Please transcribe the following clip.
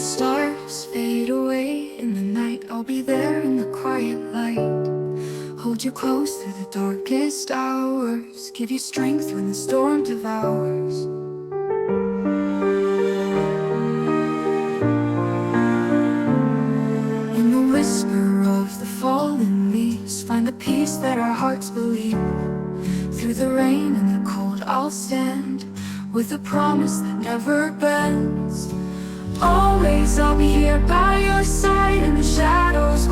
stars fade away in the night, I'll be there in the quiet light. Hold you close through the darkest hours, give you strength when the storm devours. In the whisper of the fallen leaves, find the peace that our hearts believe. Through the rain and the cold I'll stand, with a promise that never bends. Always I'll be here by your side in the shadows.